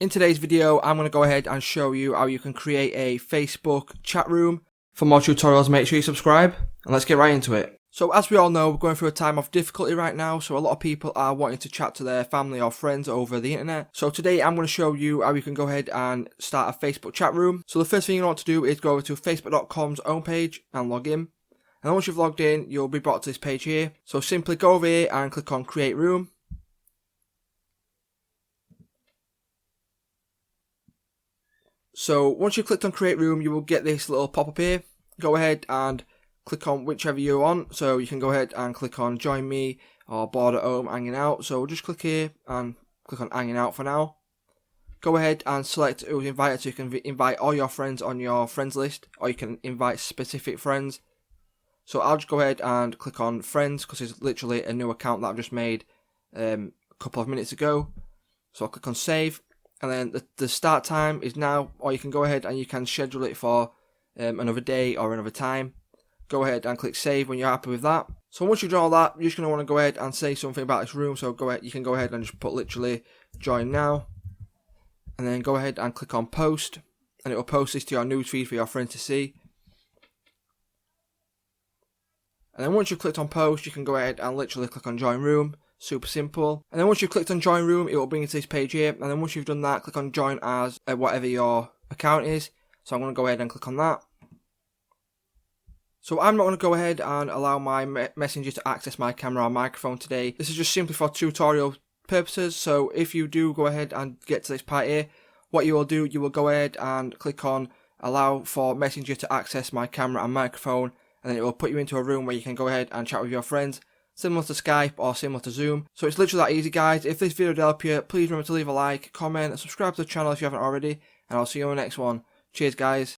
In today's video, I'm going to go ahead and show you how you can create a Facebook chat room. For more tutorials, make sure you subscribe, and let's get right into it. So as we all know, we're going through a time of difficulty right now, so a lot of people are wanting to chat to their family or friends over the internet. So today I'm going to show you how you can go ahead and start a Facebook chat room. So the first thing you want to do is go over to facebook.com's homepage and log in. And once you've logged in, you'll be brought to this page here. So simply go over here and click on create room. So once you've clicked on create room, you will get this little pop-up here. Go ahead and click on whichever you want. So you can go ahead and click on join me or board at home, hanging out. So just click here and click on hanging out for now. Go ahead and select who's invited, so you can invite all your friends on your friends list, or you can invite specific friends. So I'll just go ahead and click on friends because it's literally a new account that I've just made a couple of minutes ago. So I'll click on save. And then the start time is now, or you can go ahead and you can schedule it for another day or another time. Go ahead and click save when you're happy with that. So once you've done all that, you're just going to want to go ahead and say something about this room. So you can go ahead and just put literally join now. And then go ahead and click on post. And it will post this to your newsfeed for your friends to see. And then once you've clicked on post, you can go ahead and literally click on join room. Super simple. And then once you've clicked on join room, it will bring you to this page here. And then once you've done that, click on join as whatever your account is. So I'm going to go ahead and click on that. So I'm not going to go ahead and allow my messenger to access my camera or microphone today. This is just simply for tutorial purposes. So if you do go ahead and get to this part here, what you will do, you will go ahead and click on allow for messenger to access my camera and microphone. And then it will put you into a room where you can go ahead and chat with your friends. Similar to Skype or similar to Zoom. So it's literally that easy, guys. If this video did help you, please remember to leave a like, comment, and subscribe to the channel if you haven't already. And I'll see you on the next one. Cheers, guys.